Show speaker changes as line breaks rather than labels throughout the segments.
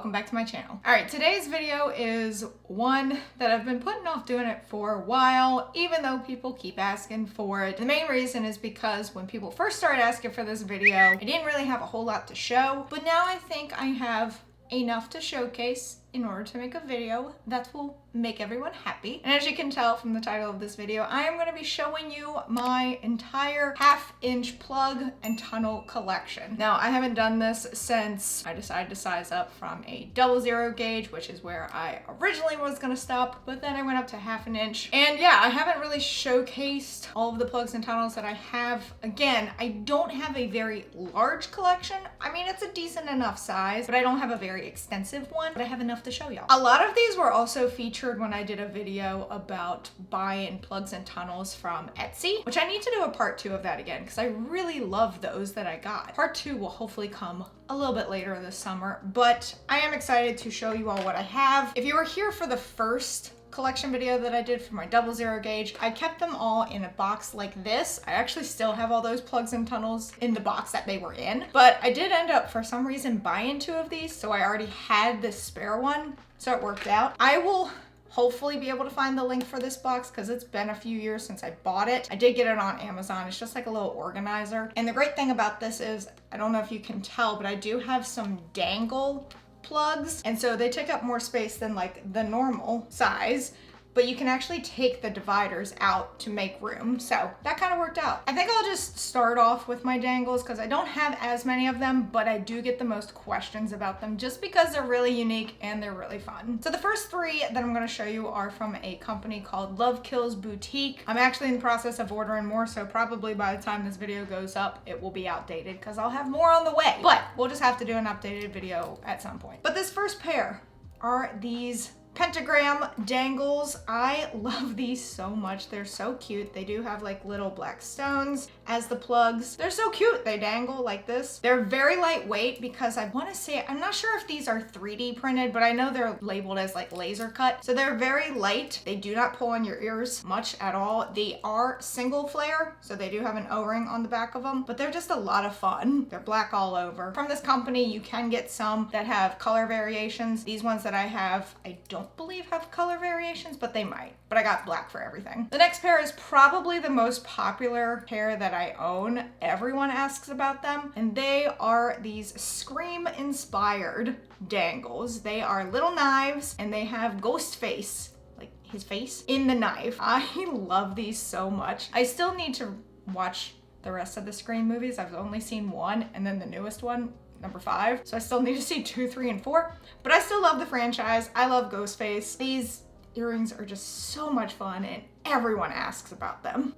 welcome back to my channel. All right, today's video is one that I've been putting off doing it for a while, even though people keep asking for it. The main reason is because when people first started asking for this video, I didn't really have a whole lot to show, but now I think I have enough to showcase in order to make a video that will make everyone happy. And as you can tell from the title of this video, I am going to be showing you my entire 1/2-inch plug and tunnel collection. Now, I haven't done this since I decided to size up from a 00 gauge, which is where I originally was going to stop, but then I went up to 1/2 inch. And yeah, I haven't really showcased all of the plugs and tunnels that I have. Again, I don't have a very large collection. I mean, it's a decent enough size, but I don't have a very extensive one, but I have enough to show y'all. A lot of these were also featured when I did a video about buying plugs and tunnels from Etsy, which I need to do a part 2 of that again because I really love those that I got. Part 2 will hopefully come a little bit later this summer, but I am excited to show you all what I have. If you were here for the first collection video that I did for my 00 gauge, I kept them all in a box like this. I actually still have all those plugs and tunnels in the box that they were in, but I did end up for some reason buying 2 of these, so I already had this spare one, so it worked out. I will hopefully be able to find the link for this box because it's been a few years since I bought it. I did get it on Amazon. It's just like a little organizer. And the great thing about this is, I don't know if you can tell, but I do have some Dangle plugs, and so they take up more space than like the normal size, but you can actually take the dividers out to make room, so that kind of worked out. I think I'll just start off with my dangles because I don't have as many of them, but I do get the most questions about them just because they're really unique and they're really fun. So the first 3 that I'm going to show you are from a company called Love Kills Boutique. I'm actually in the process of ordering more, so probably by the time this video goes up, it will be outdated because I'll have more on the way, but we'll just have to do an updated video at some point. But this first pair are these pentagram dangles. I love these so much. They're so cute. They do have like little black stones as the plugs. They're so cute. They dangle like this. They're very lightweight because I want to say, I'm not sure if these are 3D printed, but I know they're labeled as like laser cut. So they're very light. They do not pull on your ears much at all. They are single flare, so they do have an O-ring on the back of them, but they're just a lot of fun. They're black all over. From this company, you can get some that have color variations. These ones that I have, I don't believe have color variations, but they might. But I got black for everything. The next pair is probably the most popular pair that I own. Everyone asks about them, and they are these Scream inspired dangles. They are little knives and they have ghost face, like his face, in the knife. I love these so much. I still need to watch the rest of the Scream movies. I've only seen 1 and then the newest one, number 5. So I still need to see 2, 3, and 4, but I still love the franchise. I love Ghostface. These earrings are just so much fun and everyone asks about them.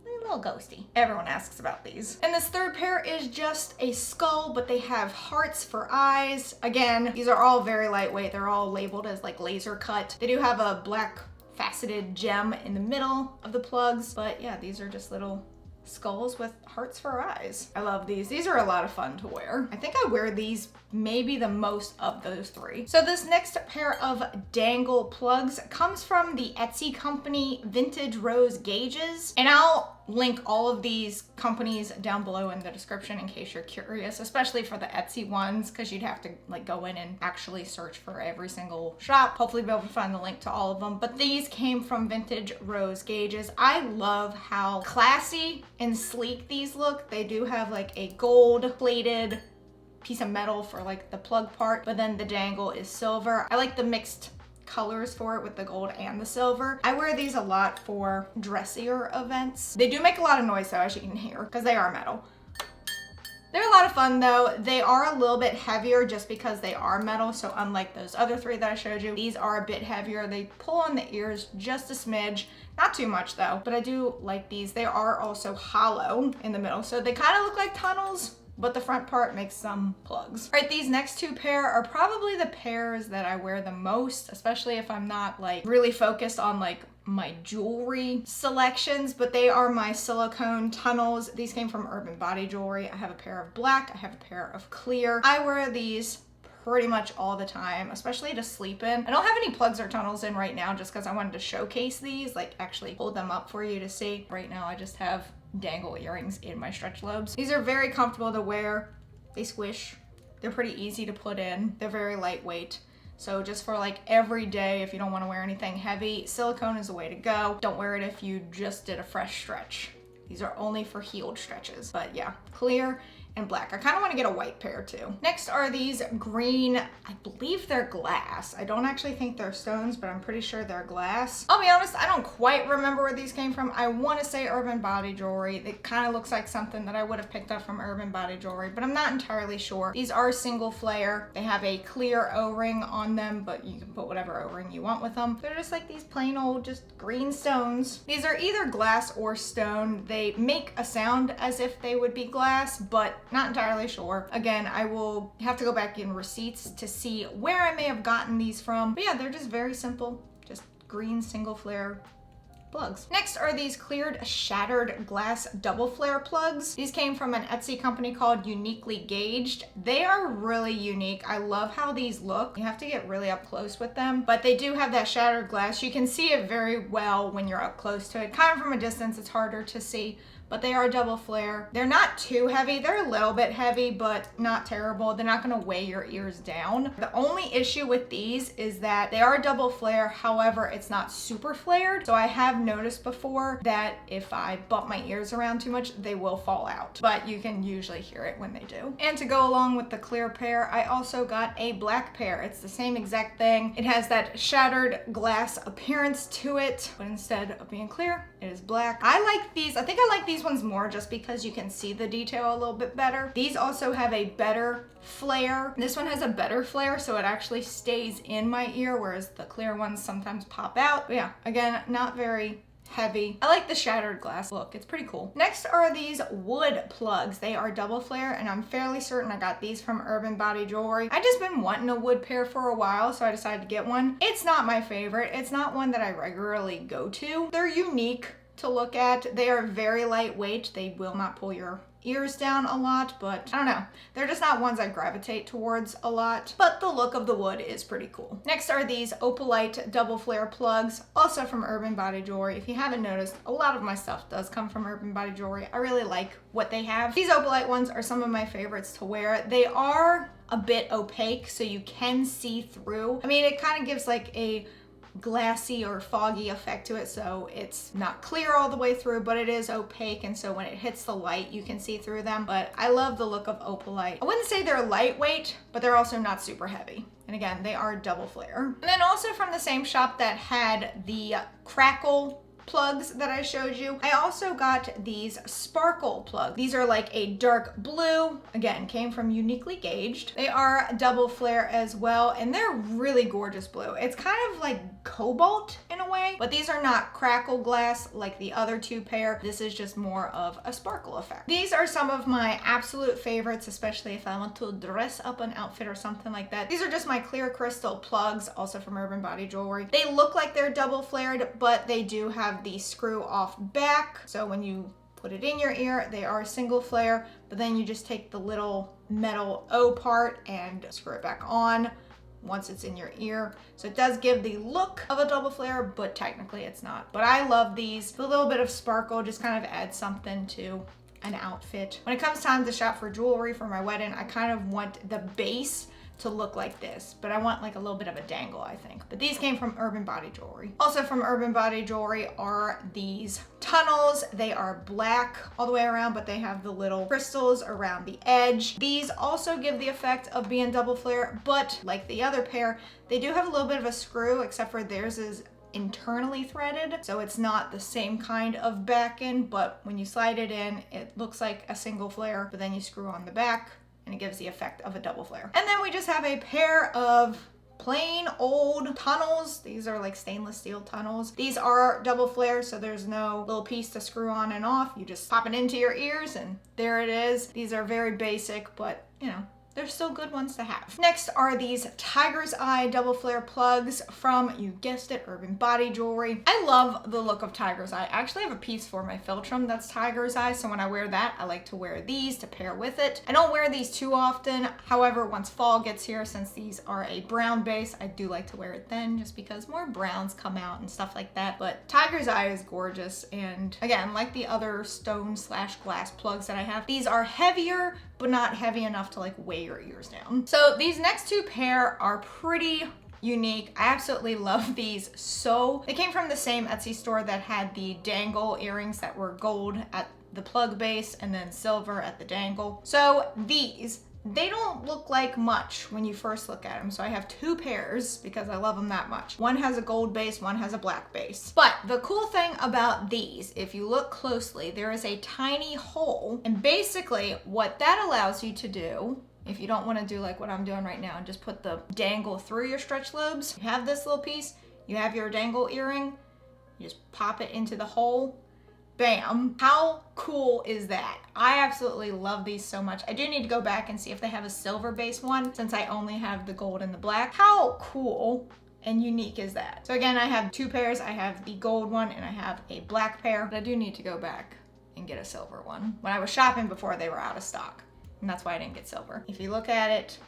They're a little ghosty. Everyone asks about these. And this third pair is just a skull, but they have hearts for eyes. Again, these are all very lightweight. They're all labeled as like laser cut. They do have a black faceted gem in the middle of the plugs, but yeah, these are just little skulls with hearts for eyes. I love these. These are a lot of fun to wear. I think I wear these maybe the most of those 3. So this next pair of dangle plugs comes from the Etsy company Vintage Rose Gauges, and I'll link all of these companies down below in the description in case you're curious, especially for the Etsy ones, because you'd have to like go in and actually search for every single shop. Hopefully be able to find the link to all of them, but these came from Vintage Rose Gauges. I love how classy and sleek these look. They do have like a gold plated piece of metal for like the plug part, but then the dangle is silver. I like the mixed colors for it with the gold and the silver. I wear these a lot for dressier events. They do make a lot of noise though, as you can hear, because they are metal. They're a lot of fun though. They are a little bit heavier just because they are metal, so unlike those other 3 that I showed you, these are a bit heavier. They pull on the ears just a smidge. Not too much though, but I do like these. They are also hollow in the middle, so they kind of look like tunnels, but the front part makes some plugs. All right, these next 2 pair are probably the pairs that I wear the most, especially if I'm not like really focused on like my jewelry selections, but they are my silicone tunnels. These came from Urban Body Jewelry. I have a pair of black, I have a pair of clear. I wear these pretty much all the time, especially to sleep in. I don't have any plugs or tunnels in right now just because I wanted to showcase these, like actually hold them up for you to see. Right now I just have dangle earrings in my stretch lobes. These are very comfortable to wear. They squish. They're pretty easy to put in. They're very lightweight. So just for like every day, if you don't want to wear anything heavy, silicone is the way to go. Don't wear it if you just did a fresh stretch. These are only for healed stretches. But yeah, clear and black. I kind of want to get a white pair too. Next are these green, I believe they're glass. I don't actually think they're stones, but I'm pretty sure they're glass. I'll be honest, I don't quite remember where these came from. I want to say Urban Body Jewelry. It kind of looks like something that I would have picked up from Urban Body Jewelry, but I'm not entirely sure. These are single flare. They have a clear O-ring on them, but you can put whatever O-ring you want with them. They're just like these plain old, just green stones. These are either glass or stone. They make a sound as if they would be glass, but not entirely sure. Again, I will have to go back in receipts to see where I may have gotten these from. But yeah, they're just very simple, just green single flare plugs. Next are these cleared shattered glass double flare plugs. These came from an Etsy company called Uniquely Gauged. They are really unique. I love how these look. You have to get really up close with them, but they do have that shattered glass. You can see it very well when you're up close to it. Kind of from a distance, it's harder to see, but they are double flare. They're not too heavy. They're a little bit heavy, but not terrible. They're not gonna weigh your ears down. The only issue with these is that they are double flare. However, it's not super flared. So I have noticed before that if I bump my ears around too much, they will fall out, but you can usually hear it when they do. And to go along with the clear pair, I also got a black pair. It's the same exact thing. It has that shattered glass appearance to it, but instead of being clear, it is black. I like these. I think I like these ones more just because you can see the detail a little bit better. These also have a better flare. This one has a better flare, so it actually stays in my ear, whereas the clear ones sometimes pop out. But yeah, again, not very heavy. I like the shattered glass look. It's pretty cool. Next are these wood plugs. They are double flare, and I'm fairly certain I got these from Urban Body Jewelry. I just been wanting a wood pair for a while, so I decided to get one. It's not my favorite. It's not one that I regularly go to. They're unique to look at. They are very lightweight. They will not pull your ears down a lot, but I don't know. They're just not ones I gravitate towards a lot, but the look of the wood is pretty cool. Next are these Opalite double flare plugs, also from Urban Body Jewelry. If you haven't noticed, a lot of my stuff does come from Urban Body Jewelry. I really like what they have. These Opalite ones are some of my favorites to wear. They are a bit opaque, so you can see through. I mean, it kind of gives like a glassy or foggy effect to it, so it's not clear all the way through, but it is opaque, and so when it hits the light you can see through them. But I love the look of Opalite. I wouldn't say they're lightweight, but they're also not super heavy, and again, they are double flare. And then also from the same shop that had the crackle plugs that I showed you, I also got these sparkle plugs. These are like a dark blue, again, came from Uniquely Gauged. They are double flare as well, and they're really gorgeous blue. It's kind of like cobalt in a way, but these are not crackle glass like the other two pair. This is just more of a sparkle effect. These are some of my absolute favorites, especially if I want to dress up an outfit or something like that. These are just my clear crystal plugs, also from Urban Body Jewelry. They look like they're double flared, but they do have the screw off back, so when you put it in your ear, they are single flare, but then you just take the little metal O part and screw it back on once it's in your ear. So it does give the look of a double flare, but technically it's not. But I love these. The little bit of sparkle just kind of adds something to an outfit. When it comes time to shop for jewelry for my wedding, I kind of want the base to look like this, but I want like a little bit of a dangle, I think. But these came from Urban Body Jewelry. Also from Urban Body Jewelry are these tunnels. They are black all the way around, but they have the little crystals around the edge. These also give the effect of being double flare, but like the other pair, they do have a little bit of a screw, except for theirs is internally threaded, so it's not the same kind of back in, but when you slide it in, it looks like a single flare, but then you screw on the back and it gives the effect of a double flare. And then we just have a pair of plain old tunnels. These are like stainless steel tunnels. These are double flare, so there's no little piece to screw on and off. You just pop it into your ears and there it is. These are very basic, but you know, they're still good ones to have. Next are these Tiger's Eye double flare plugs from, you guessed it, Urban Body Jewelry. I love the look of Tiger's Eye. I actually have a piece for my philtrum that's Tiger's Eye, so when I wear that, I like to wear these to pair with it. I don't wear these too often. However, once fall gets here, since these are a brown base, I do like to wear it then, just because more browns come out and stuff like that. But Tiger's Eye is gorgeous, and again, like the other stone slash glass plugs that I have, these are heavier, but not heavy enough to like weigh weigh your ears down. So these next two pair are pretty unique. I absolutely love these. So they came from the same Etsy store that had the dangle earrings that were gold at the plug base and then silver at the dangle. So these, they don't look like much when you first look at them. So I have two pairs because I love them that much. One has a gold base, one has a black base. But the cool thing about these, if you look closely, there is a tiny hole. And basically what that allows you to do, if you don't want to do like what I'm doing right now and just put the dangle through your stretch lobes, you have this little piece, you have your dangle earring, you just pop it into the hole. Bam. How cool is that? I absolutely love these so much. I do need to go back and see if they have a silver base one since I only have the gold and the black. How cool and unique is that? So again, I have two pairs. I have the gold one and I have a black pair, but I do need to go back and get a silver one. When I was shopping before, they were out of stock, and that's why I didn't get silver. If you look at it,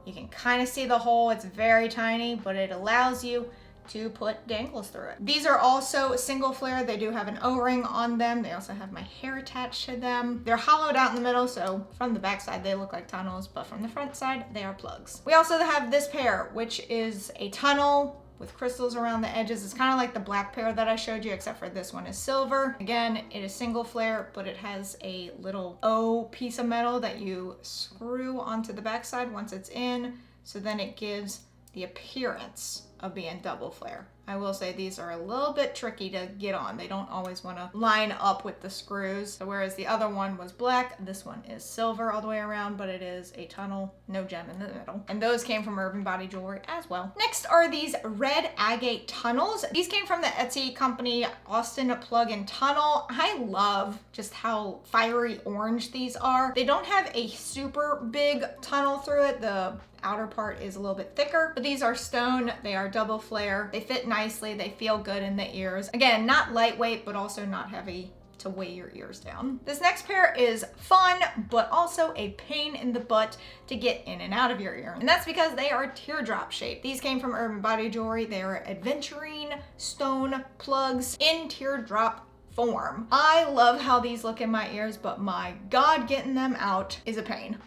you can kind of see the hole. It's very tiny, but it allows you to put dangles through it. These are also single flare. They do have an O-ring on them. They also have my hair attached to them. They're hollowed out in the middle, so from the back side they look like tunnels, but from the front side they are plugs. We also have this pair, which is a tunnel with crystals around the edges. It's kind of like the black pair that I showed you, except for this one is silver. Again, it is single flare, but it has a little O piece of metal that you screw onto the back side once it's in, so then it gives the appearance of being double flare. I will say these are a little bit tricky to get on. They don't always want to line up with the screws. So whereas the other one was black, this one is silver all the way around, but it is a tunnel, no gem in the middle. And those came from Urban Body Jewelry as well. Next are these red agate tunnels. These came from the Etsy company Austin Plug and Tunnel. I love just how fiery orange these are. They don't have a super big tunnel through it. The outer part is a little bit thicker, but these are stone. They are double flare. They fit nicely. They feel good in the ears. Again, not lightweight, but also not heavy to weigh your ears down. This next pair is fun, but also a pain in the butt to get in and out of your ear. And that's because they are teardrop shaped. These came from Urban Body Jewelry. They are adventurine stone plugs in teardrop form. I love how these look in my ears, but my God, getting them out is a pain.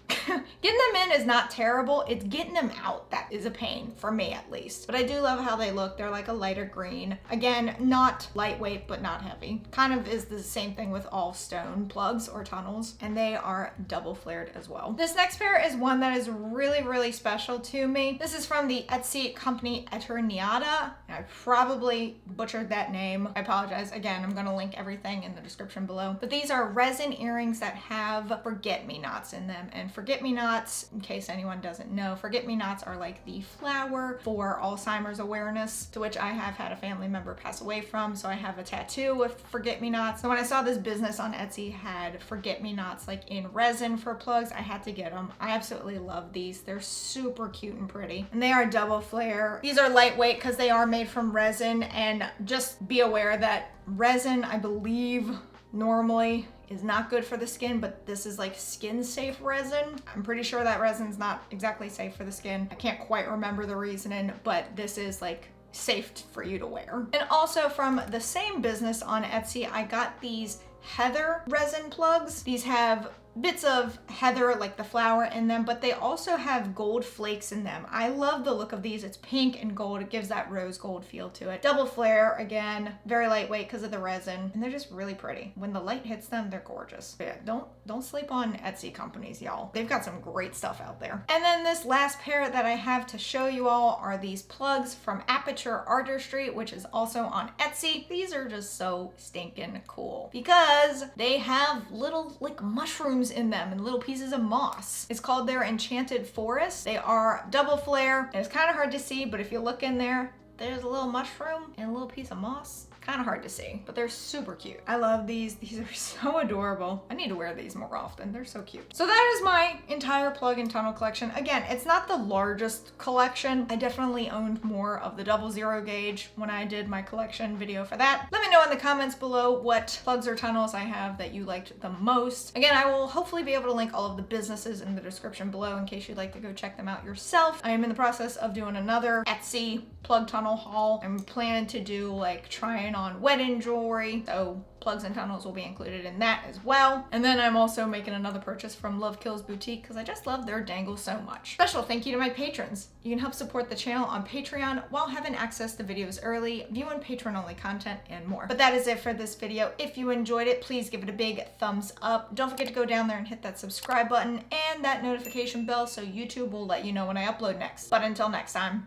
Getting them in is not terrible. It's getting them out that is a pain, for me at least. But I do love how they look. They're like a lighter green. Again, not lightweight, but not heavy. Kind of is the same thing with all stone plugs or tunnels, and they are double flared as well. This next pair is one that is really, really special to me. This is from the Etsy company Eterniata. I probably butchered that name. I apologize. Again, I'm gonna link everything in the description below. But these are resin earrings that have forget-me-nots in them, and forget-me-nots, in case anyone doesn't know, forget-me-nots are like the flower for Alzheimer's awareness, to which I have had a family member pass away from, so I have a tattoo with forget-me-nots. So when I saw this business on Etsy had forget-me-nots like in resin for plugs, I had to get them. I absolutely love these. They're super cute and pretty, and they are double flare. These are lightweight because they are made from resin, and just be aware that resin, I believe, normally is not good for the skin, but this is like skin safe resin. I'm pretty sure that resin's not exactly safe for the skin. I can't quite remember the reasoning, but this is like safe for you to wear. And also from the same business on Etsy, I got these heather resin plugs. These have bits of heather, like the flower, in them, but they also have gold flakes in them. I love the look of these. It's pink and gold. It gives that rose gold feel to it. Double flare, again, very lightweight because of the resin, and they're just really pretty. When the light hits them, they're gorgeous. But yeah, don't sleep on Etsy companies, y'all. They've got some great stuff out there. And then this last pair that I have to show you all are these plugs from Aperture Artistry, which is also on Etsy. These are just so stinking cool because they have little like mushrooms in them and little pieces of moss. It's called their Enchanted Forest. They are double flare, and it's kind of hard to see, but if you look in there, there's a little mushroom and a little piece of moss. Kind of hard to see, but they're super cute. I love these. These are so adorable. I need to wear these more often. They're so cute. So that is my entire plug and tunnel collection. Again, it's not the largest collection. I definitely owned more of the 00 gauge when I did my collection video for that. Let me know in the comments below what plugs or tunnels I have that you liked the most. Again, I will hopefully be able to link all of the businesses in the description below in case you'd like to go check them out yourself. I am in the process of doing another Etsy plug tunnel haul. I'm planning to do like try and in on wedding jewelry, so plugs and tunnels will be included in that as well. And then I'm also making another purchase from Love Kills Boutique because I just love their dangles so much. Special thank you to my patrons. You can help support the channel on Patreon while having access to videos early, viewing patron-only content, and more. But that is it for this video. If you enjoyed it, please give it a big thumbs up. Don't forget to go down there and hit that subscribe button and that notification bell so YouTube will let you know when I upload next. But until next time,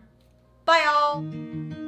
bye y'all!